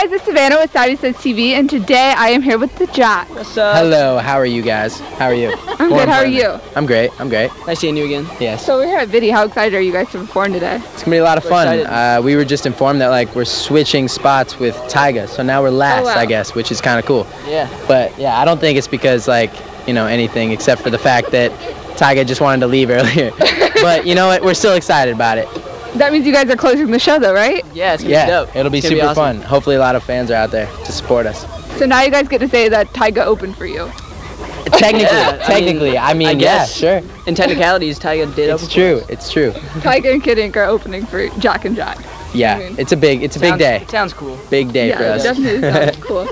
guys, it's Savannah with SavySaysTV, and today I am here with the Jack. What's up? Hello, how are you guys? How are you? I'm good, how are you? I'm great, I'm great. Nice seeing you again. Yes. So we're here at Vity. How excited are you guys to perform today? It's gonna be a lot of fun. We were just informed that like we're switching spots with Tyga, so now we're last, I guess, which is kind of cool. Yeah. But yeah, I don't think it's because like, you know, anything except for the fact that Tyga just wanted to leave earlier. But you know what, we're still excited about it. That means you guys are closing the show though, right? Yeah, it's gonna be dope. It'll be super awesome. Fun. Hopefully a lot of fans are out there to support us. So now you guys get to say that Tyga opened for you. Technically, I mean, yeah, sure. In technicalities, Tyga did open. It's true. Tyga and Kid Ink are opening for Jack and Jack. Yeah, it's a big day. It sounds cool. Big day for us. Yeah, it definitely sounds cool.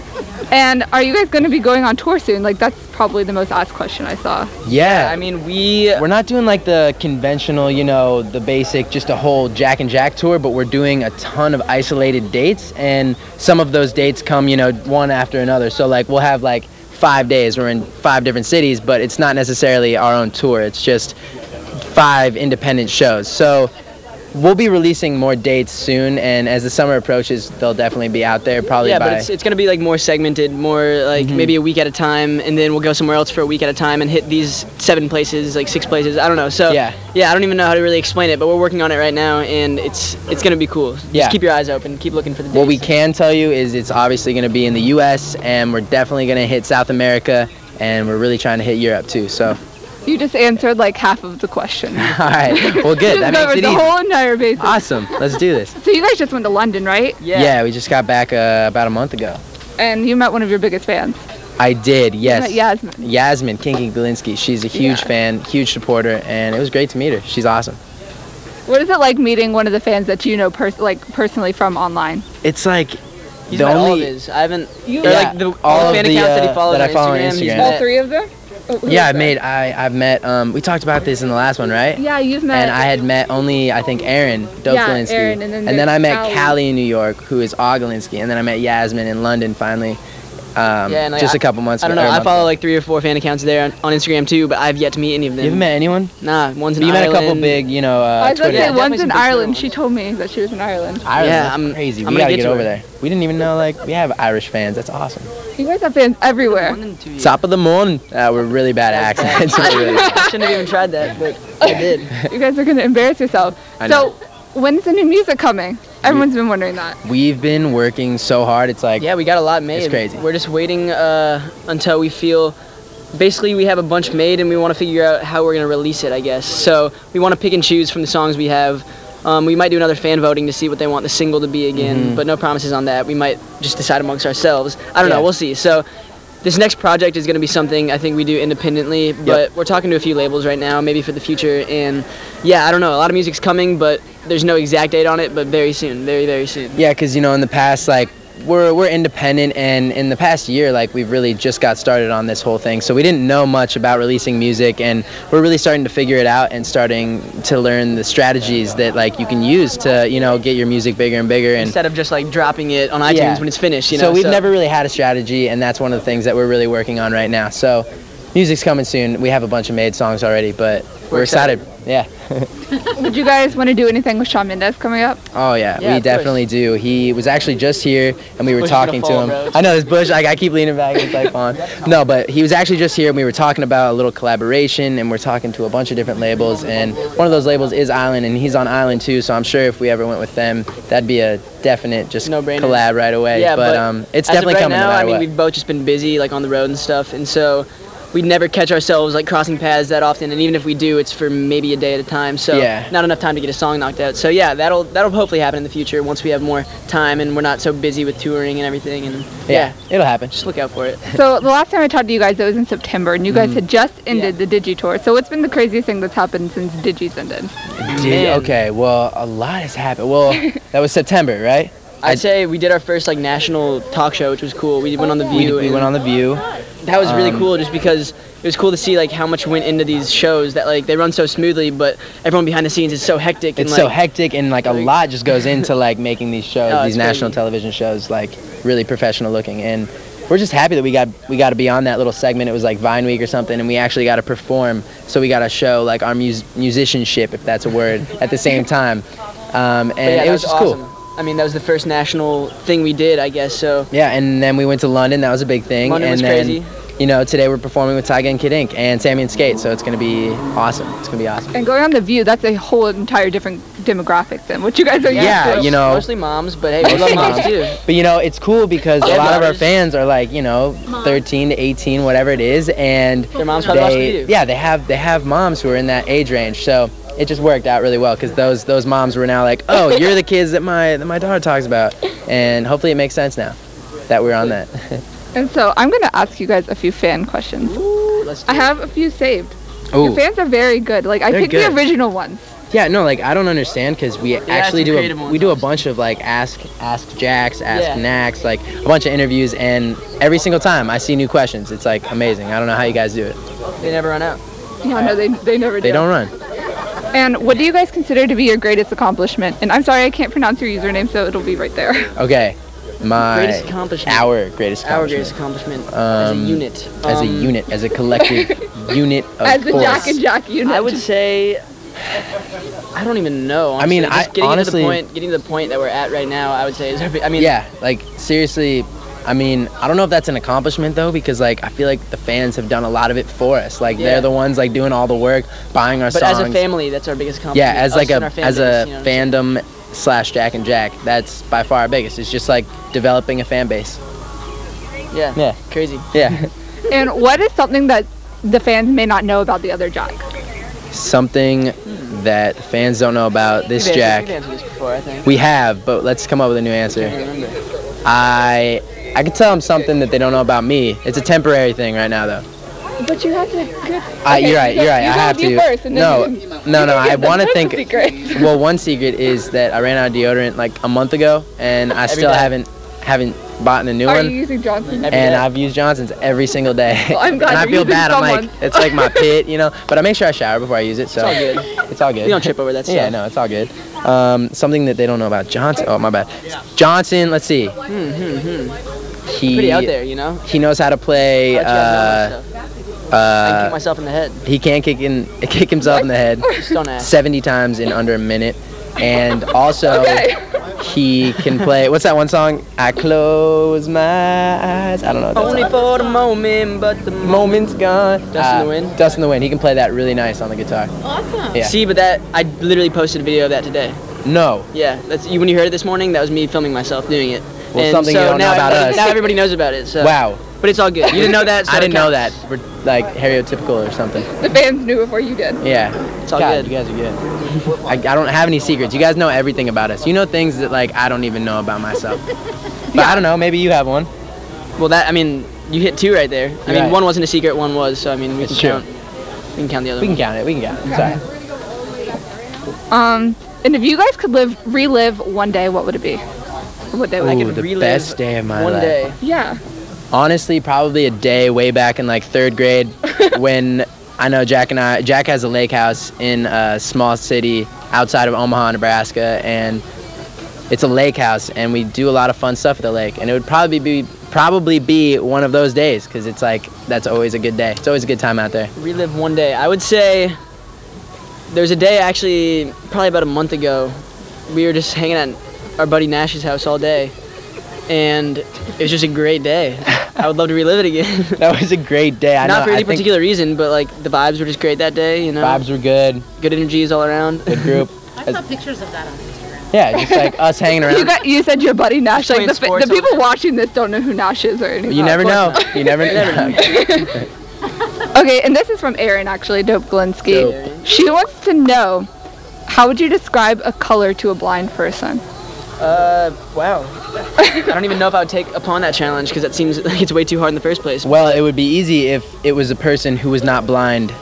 And are you guys going to be going on tour soon? Like, that's probably the most asked question I saw. Yeah. I mean, we're not doing like the conventional, you know, the basic, just a whole Jack and Jack tour, but we're doing a ton of isolated dates, and some of those dates come, you know, one after another. So like we'll have like 5 days. We're in 5 different cities, but it's not necessarily our own tour. It's just 5 independent shows. So we'll be releasing more dates soon, and as the summer approaches, they'll definitely be out there probably by... but it's going to be like more segmented, more like maybe a week at a time, and then we'll go somewhere else for a week at a time and hit these 7 places, like 6 places, I don't know. So yeah, I don't even know how to really explain it, but we're working on it right now, and it's going to be cool. Just keep your eyes open, keep looking for the dates. What we can tell you is it's obviously going to be in the US, and we're definitely going to hit South America, and we're really trying to hit Europe too, so... You just answered like half of the question. All right. Well, good. That makes it easy. The whole entire basis. Awesome. Let's do this. So you guys just went to London, right? Yeah, we just got back about a month ago. And you met one of your biggest fans. I did, yes. You met Yasmin. Yasmin, Kinky Gilinsky. She's a huge fan, huge supporter, and it was great to meet her. She's awesome. What is it like meeting one of the fans that you know personally from online? It's like... He's met all of his. I haven't... like all fan accounts that he follows that I follow on Instagram. All 3 of them? Yeah, I've met, we talked about this in the last one, right? Yeah, you've met... And I had met only, I think, Aaron Gilinsky. Aaron, and then I met Callie in New York, who is Gilinsky, and then I met Yasmin in London finally. Just a couple months ago. I don't know, I follow like 3 or 4 fan accounts there on Instagram too, but I've yet to meet any of them. You haven't met anyone? Nah, one's in Ireland. You met a couple big, you know, I was going to say, one's in Ireland. Ones. She told me that she was in Ireland. Ireland, crazy. We gotta get over there. We didn't even know, like, we have Irish fans. That's awesome. You guys have fans everywhere. Top of the morning. We're really bad at accents. I shouldn't have even tried that, but I did. You guys are going to embarrass yourself. So, when's the new music coming? Everyone's been wondering that. We've been working so hard. It's like... Yeah, we got a lot made. It's crazy. We're just waiting until we feel... Basically, we have a bunch made, and we want to figure out how we're going to release it, I guess. So, we want to pick and choose from the songs we have. We might do another fan voting to see what they want the single to be again, but no promises on that. We might just decide amongst ourselves. I don't know. We'll see. So, this next project is going to be something I think we do independently, but we're talking to a few labels right now, maybe for the future, and yeah, I don't know. A lot of music's coming, but there's no exact date on it, but very soon, very, very soon. Yeah, because, you know, in the past, like, we're independent, and in the past year, like, we've really just got started on this whole thing, so we didn't know much about releasing music, and we're really starting to figure it out and starting to learn the strategies that, like, you can use to, you know, get your music bigger and bigger. And instead of just, like, dropping it on iTunes when it's finished, you know. So we've never really had a strategy, and that's one of the things that we're really working on right now. So music's coming soon. We have a bunch of made songs already, but we're excited. Yeah. Would you guys want to do anything with Shawn Mendes coming up? Oh yeah, we definitely do. He was actually just here, and we were talking to him. I know this bush, I keep leaning back, it's like on. No, but he was actually just here, and we were talking about a little collaboration, and we're talking to a bunch of different labels, and one of those labels is Island, and he's on Island too, so I'm sure if we ever went with them, that'd be a definite just collab right away. Yeah, but it's definitely coming no matter I mean, what. we've both just been busy, like, on the road and stuff, and so we'd never catch ourselves like crossing paths that often, and even if we do, it's for maybe a day at a time, so not enough time to get a song knocked out. So yeah, that'll hopefully happen in the future once we have more time and we're not so busy with touring and everything, and yeah, it'll happen. Just look out for it. So the last time I talked to you guys, it was in September, and you guys had just ended the Digi tour. So what's been the craziest thing that's happened since Digi's ended? Okay, well, a lot has happened. Well, that was September, right? I'd say we did our first like national talk show, which was cool. We went on The View. We went on The View. That was really cool, just because it was cool to see like how much went into these shows that like they run so smoothly, but everyone behind the scenes is so hectic. It's so hectic, and like a lot just goes into like making these shows, these national television shows, like really professional looking. And we're just happy that we got to be on that little segment. It was like Vine Week or something, and we actually got to perform. So we got to show like our musicianship, if that's a word, at the same time. And it was just cool. I I mean, that was the first national thing we did, I guess. So yeah, and then we went to London. That was a big thing. London and was then, crazy. You know, today we're performing with Tyga and Kid Ink and Sammy and Skate, so it's gonna be awesome. It's gonna be awesome. And going on The View, that's a whole entire different demographic than what you guys are used Yeah, to. you know, mostly moms, but hey, we love moms too. But you know, it's cool because a Yeah, lot of our daughters. fans are like, you know, 13 to 18, whatever it is, and Their moms probably watch the video. yeah, they have moms who are in that age range, so it just worked out really well because those moms were now like, oh, you're the kids that my daughter talks about, and hopefully it makes sense now that we're on that. And so I'm going to ask you guys a few fan questions. Ooh, let's do I it. have a few saved. Ooh. Your fans are very good. Like, I They're picked good. the original ones. Yeah, no, like I don't understand because we actually some do creative ones, we do a honestly. bunch of like ask Jax, ask Yeah. Nax, like a bunch of interviews, and every single time I see new questions. It's like amazing. I don't know how you guys do it. They never run out. Yeah, no, they never do. They don't run. And what do you guys consider to be your greatest accomplishment? And I'm sorry, I can't pronounce your username, so it'll be right there. Okay, Greatest accomplishment. our greatest Our accomplishment. greatest accomplment as a unit. As a unit, as a collective unit of As the force. Jack and Jack unit. I would say, I don't even know. Honestly. I mean, Just getting to the point that we're at right now, I would say is our I mean, Yeah, like seriously, I mean, I don't know if that's an accomplishment though, because like I feel like the fans have done a lot of it for us. Like Yeah. they're the ones like doing all the work, buying our but songs. as a family, that's our biggest Yeah, accomplishment. as Us like and a our fan as a base, you know what I'm saying? fandom / Jack and Jack, that's by far our biggest. It's just like developing a fan base. Yeah. Yeah. Crazy. Yeah. And what is something that the fans may not know about the other Jack? Something that fans don't know about this We've Jack. answered this before, I think. We have, but let's come up with a new answer. I can't remember. I could tell them something that they don't know about me. It's a temporary thing right now though. But you have to. You're right. You're right. I have You to. first, and then No. you can- No. I want to That's a think. secret. Well, one secret is that I ran out of deodorant like a month ago, and I still day. haven't bought a new Are one. you using Jonhson? Every And day. I've used Johnson's every single day. Well, I'm glad and I you're feel using bad. I'm like, someone. it's like my pit, you know. But I make sure I shower before I use it, so It's all good. It's all good. You don't trip over that stuff. Yeah, no, it's all good. Something that they don't know about Jonhson. Oh, my bad. Jonhson. Let's see. He Pretty out there, you know? He knows how to play. I'll let you guys know stuff. I can kick myself in the head. He can kick himself in the head Just don't ask. 70 times in under a minute, and also Okay. he can play. What's that one song? I close my eyes. I don't know. What that Only song. for the moment, but the Moment's gone. Dust in the Wind? Dust in the Wind. He can play that really nice on the guitar. Awesome. Yeah. See, but that I literally posted a video of that today. No. Yeah, that's when you heard it this morning. That was me filming myself doing it. Well, And something you so don't know now about everybody- us. Now everybody knows about it. So. Wow. But it's all good. You didn't know that. So I it didn't know counts. that. We're like stereotypical or something. The fans knew before you did. Yeah. It's all God, good. you guys are good. I don't have any secrets. You guys know everything about us. You know things that like I don't even know about myself. But I don't know. Maybe you have one. Well, that I mean, you hit two right there. I mean, Right. one wasn't a secret, one was. So I mean, we It's can true. count. We can count the other We can one. count it. We can count it. It's all right. And if you guys could relive one day, what would it be? What day would I it Ooh, could the relive best day of my one life. day. be? Yeah. Honestly, probably a day way back in like 3rd grade when I know Jack has a lake house in a small city outside of Omaha, Nebraska, and it's a lake house, and we do a lot of fun stuff at the lake, and it would probably be one of those days because it's like that's always a good day. It's always a good time out there. Relive one day. I would say there's a day actually, probably about a month ago. We were just hanging at our buddy Nash's house all day, and it was just a great day. I would love to relive it again. That was a great day. Not for any I think particular reason, but like the vibes were just great that day. You know, vibes were good, good energies all around. good group. I saw pictures of that on Instagram. Yeah, just like us hanging around. You said your buddy Nash. Like playing the sports people all the time. watching this don't know who Nash is or anything. You never of know. course You never know. Okay, and this is from Erin actually, Dope Gilinsky. Dope. She wants to know, how would you describe a color to a blind person? Wow. I don't even know if I would take upon that challenge because that seems like it's way too hard in the first place. Well, it would be easy if it was a person who was not blind in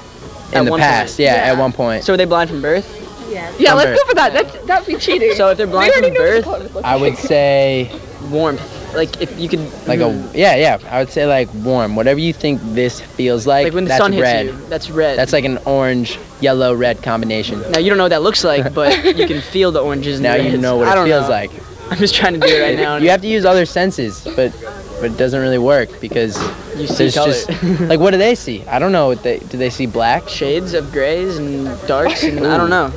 At the one past. point. Yeah, Yeah. at one point. So are they blind from birth? Yes. Yeah, From let's birth. go for that. That'd be cheating. So if they're blind We already from know what birth, the colors look I would like. say warmth. Like if you could, like I would say like warm. Whatever you think this feels like, when the that's sun hits red. you, that's red. That's like an orange, yellow, red combination. Now you don't know what that looks like, but you can feel the oranges. And Now the you reds. know what I it don't feels know. like. I'm just trying to do it right now. You have to use other senses, but it doesn't really work because You see there's color. just like what do they see? I don't know what do they see black? Shades of grays and darks, and I don't know.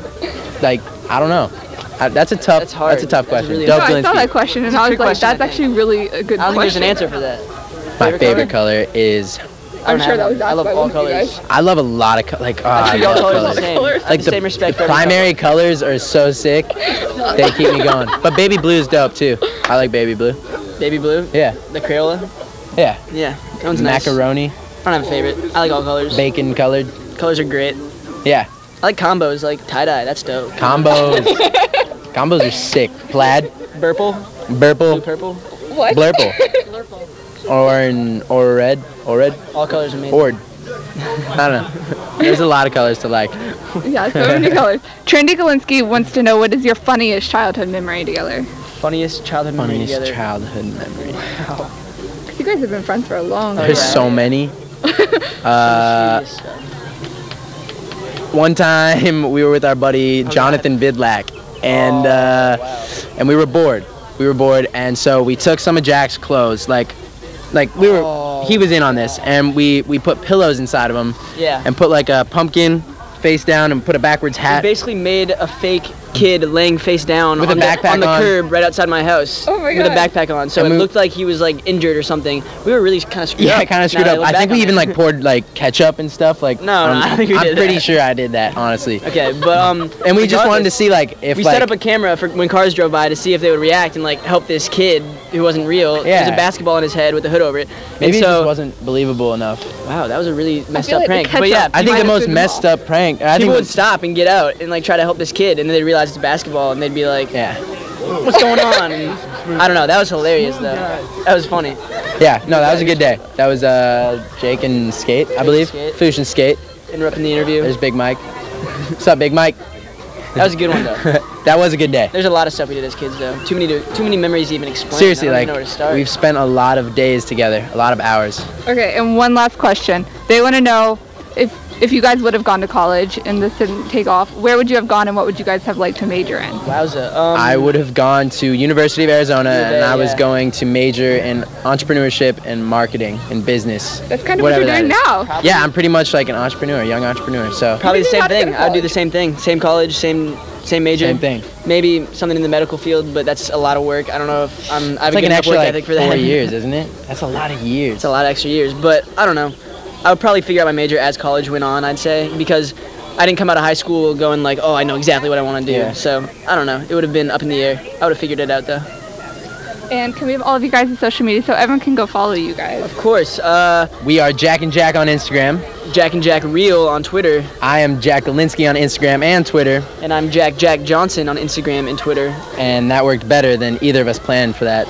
Like I don't know. That's a tough. That's hard. That's a tough That's question. really Dope No, I saw Gilinsky. that question and I was like, that's actually really a good I don't think there's question. an answer for that. My favorite color is. I'm sure that was I asked love by all one of you colors. guys. I love a lot of like. I I treat all love colors the colors. same. I have Like the the same respect for every primary colors are so sick. They keep me going. But baby blue is dope too. I like baby blue. color. Baby blue. Yeah. The Crayola. Yeah. Yeah. That one's nice. Macaroni. I don't have a favorite. I like all colors. Bacon colored. Colors are great. Yeah. I like combos, like tie-dye. That's dope. Combos. Combos are sick. Plaid. Purple. Blue Burple. purple. What? Blurple. Or red. Or red. All colors are amazing. Ord. I don't know. There's a lot of colors to like. Yeah, so many colors. Trendy Gilinsky wants to know, what is your funniest childhood memory together? Funniest childhood memory Funniest together. childhood memory. You guys have been friends for a long time. There's so many. One time we were with our buddy Jonathan Bidlack, and and we were bored. We were bored, and so we took some of Jack's clothes, like we were. He was in on this, and we put pillows inside of him, Yeah. and put like a pumpkin face down, and put a backwards We hat. basically made a fake kid laying face down With on a backpack on the on. curb right outside my house. Oh my With a God. backpack on, so And it we- looked like he was like injured or something. We were really kind of screwed up. Yeah, kind of screwed now that up. look I back think we on even it. like poured like ketchup and stuff. Like No, I don't think we I'm did pretty that. sure I did that, honestly. Okay, but And we just wanted to regardless, see like if we like set up a camera for when cars drove by to see if they would react and like help this kid who wasn't real. Yeah. There's a basketball in his head with a hood over it. maybe and it so, just wasn't believable enough. wow, that was a really messed feel up like the prank. But ketchup- yeah, I think might the have most been messed wrong. up prank. I think people it would was, stop and get out and like try to help this kid, and then they'd realize it's basketball, and they'd be like, yeah, "What's going on?" And I don't know. That was hilarious though. That was funny. yeah. No, that was a good day. That was Jake and Skate, I believe. Skate. Foosh and Skate. Interrupting the interview. There's Big Mike. What's up, Big Mike? That was a good one though. That was a good day. There's a lot of stuff we did as kids though. Too many memories to even explain. Seriously, I don't like even know where to start. we've spent a lot of days together, a lot of hours. Okay, and one last question. They want to know if you guys would have gone to college and this didn't take off, where would you have gone and what would you guys have liked to major in? Wowza. I would have gone to University of Arizona, U of A, and I was yeah. going to major in entrepreneurship and marketing and business. That's kind of Whatever what you're doing that is. now. Yeah, I'm pretty much like an entrepreneur, a young entrepreneur. So Probably the You same didn't have to go thing. to I would do the college. same thing. Same college, same major. same thing. Maybe something in the medical field, but that's a lot of work. I don't know if I have It's a like good an enough extra work like ethic for 4 that. years, isn't it? That's a lot of years. It's a lot of extra years, but I don't know. I would probably figure out my major as college went on, I'd say, because I didn't come out of high school going like, oh, I know exactly what I want to do. Yeah. So, I don't know. It would have been up in the air. I would have figured it out, though. And can we have all of you guys' social media so everyone can go follow you guys? Of course. We are Jack and Jack on Instagram. Jack and Jack Real on Twitter, I am Jack Gilinsky on Instagram and Twitter, and I'm Jack Jonhson on Instagram and Twitter. and that worked better than either of us planned for that.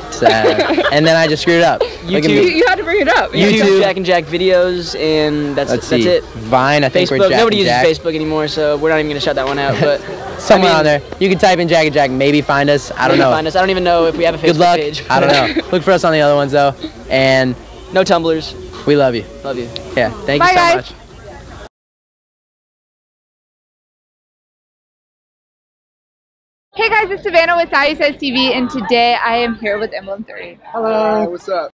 And then I just screwed it up. Look at YouTube. me. You had to bring it up. YouTube, Jack and Jack videos, and that's Let's see. it. Vine, I think we're Facebook. Jack Nobody and uses Jack. Facebook anymore, so we're not even gonna shut that one out. But Somewhere I mean, on there. You can type in Jack and Jack, maybe find us. I don't maybe know. Find us. I don't even know if we have a Facebook Good luck. page. I don't know. Look for us on the other ones though. And No tumblers. we love you. Love you. Yeah. Thank Bye, you so guys. much. Hey guys, it's Savannah with SavySaysTV, and today I am here with Emblem 30. Hello. What's up?